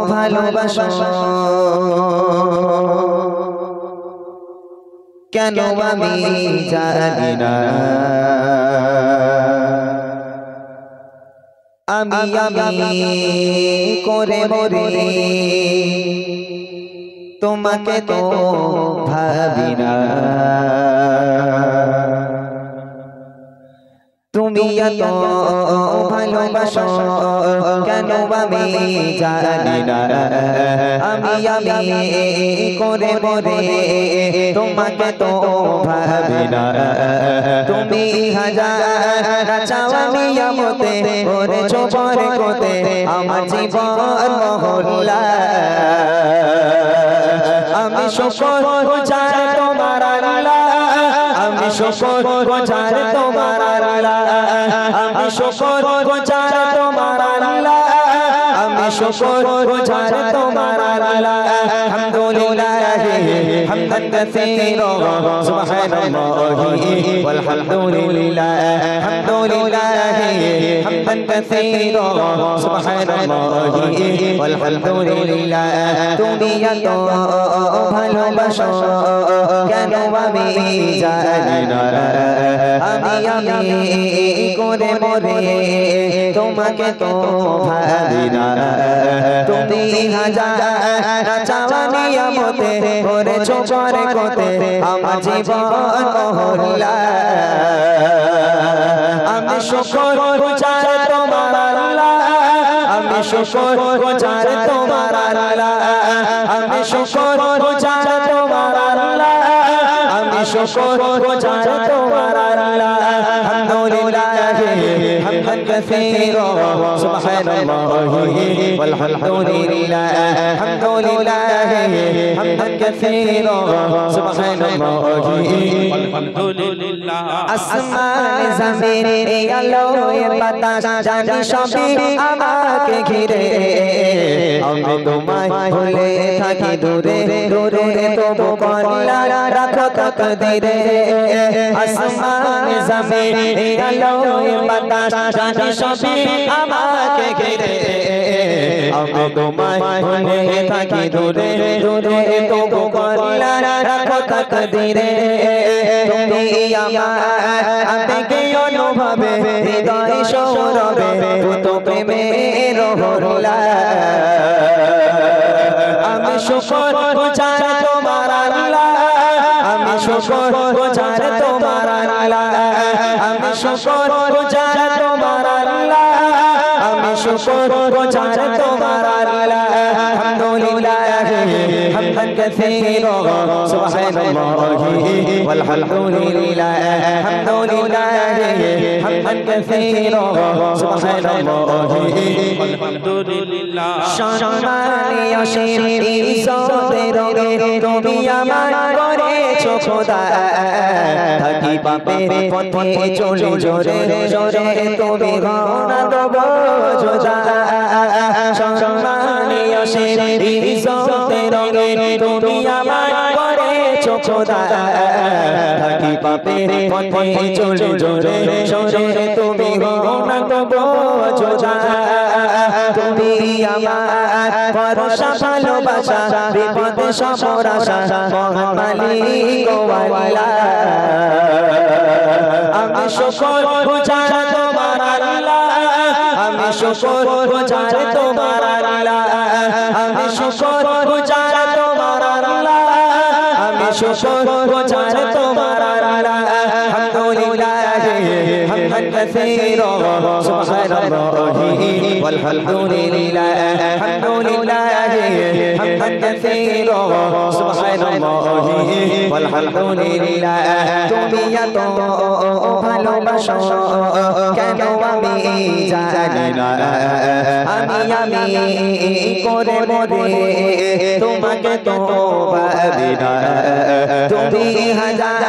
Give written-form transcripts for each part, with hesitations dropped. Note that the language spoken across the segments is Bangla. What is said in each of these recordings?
ভালোবাসো কেন আমি জানি না আমি করে মরে তোমাকে তো ভাবি না তুমি এত ভালোবাসো কেন আমি জানি না আমি করে মরে তোমাকে তো ভাবি না তুমি হাজার চাওয়া নিয়ামতে করেছো বরকতে আমার জীবন মহল্লা আমি শুকর গুজার তোমার আল্লাহ আমি শুকর গুজার তোমার আল্লাহ আমি শুকর গুজার তোমার আল্লাহ আমি শুকর গুজার তোমার আল্লাহ আলহামদুলিল্লাহ হামদান কাসীরা সুবহানাল্লাহি ওয়াল হামদুলিল্লাহ আলহামদুলিল্লাহ হামদান কাসীরা সুবহানাল্লাহি ওয়াল হামদুলিল্লাহ তুমি এত ভালোবাসো কেন আমি জানি না আমি করে মরে তোমাকে তো ভাবি না তুমি হাজার চাওয়া নিয়ামতে করেছো বরকতে আমার জীবন মহল্লা আমি শুকর গুজার তোমার আল্লাহ আমি শুকর গুজার তোমার আল্লাহ আমি শুকর গুজার তোমার আল্লাহ আমি শুকর গুজার তোমার আল্লাহ আলহামদুলিল্লাহ হামদান কাসীরা সুবহানাল্লাহি ওয়াল হামদুলিল্লাহ আলহামদুলিল্লাহ হামদান কাসীরা সুবহানাল্লাহি ওয়াল হামদুলিল্লাহ আসমান জমিন এই আলো এ বাতাস জানি সবই আমাকে ঘিরে আমি তোমায় ভুলে থাকি দূরে দূরে তবু কল্যাণ রাখো তাকদীরে আসমান জমিন এই আলো এ বাতাস জানি সবই আমাকে ঘিরে আমি তোমায় ভুলে থাকি দূরে দূরে তবু কল্যাণ রাখো তাকদীরে তুমি আমার আবেগে অনুভবে হৃদয় সৌরভে তো প্রেমের হরলা আমি শুকর গুজার তোমার আল্লাহ আমি শুকর গুজার তোমার আল্লাহ আমি শুকর গুজার তোমার আল্লাহ আমি শুকর গুজার তোমার আল্লাহ আলহামদুলিল্লাহ হামদান কাসীরা সুবহানাল্লাহি ওয়াল হামদুলিল্লাহ আলহামদুলিল্লাহ হামদান কাসীরা সুবহানাল্লাহি ওয়াল হামদুলিল্লাহ সম্মানীয় ইজ্জতের রঙে তুমি আমার করেছো খোদা থাকি পাপের পথে চলে জোরে জোরে তুমি ঘনা দেব যোজা সম্মানীয় ইজ্জতের রঙে তুমি আমার করেছো খোদা থাকি পাপের পথে চলে জোরে জোরে তুমি ঘনা দেব যোজা তুমি আমার ভরসা ভালোবাসা বিপদে সফর আশা মহান মালিক ও আল্লাহ আমি শুকর গুজার তোমার আল্লাহ আমি শুকর গুজার তোমার আল্লাহ আমি শুকর গুজার তোমার আল্লাহ আমি শুকর গুজার তোমার আল্লাহ আলহামদুলিল্লাহ হামদান কাসীরা সুবহানাল্লাহি ওয়াল হামদুলিল্লাহ আলহামদুলিল্লাহ হামদান কাসীরা সুবহানাল্লাহি ওয়াল হামদুলিল্লাহ তুমি এত ভালোবাসো কেন আমি জানি না আমি করে মরে তোমাকে তো ভাবি না তুমি হাজার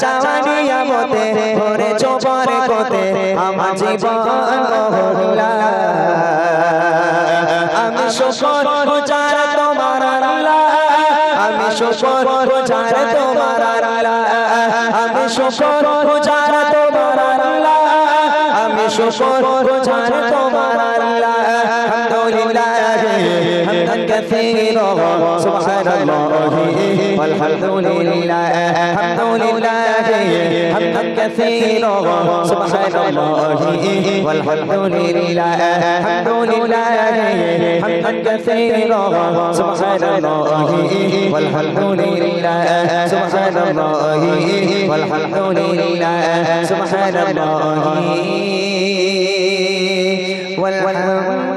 চাওয়া নিয়ামতে করেছো বরকতে আমার জীবন মহল্লা আমি শুকর গুজার তোমার আল্লাহ আমি শুকর গুজার তোমার আল্লাহ আমি শুকর গুজার তোমার আল্লাহ আমি শুকর গুজার তোমার আল্লাহ আলহামদুলিল্লাহ حمدا كثيرا سبحان الله والحمد لله الحمد لله حمدا كثيرا سبحان الله والحمد لله الحمد لله حمدا كثيرا سبحان الله والحمد لله سبحان الله والحمد لله سبحان الله والحمد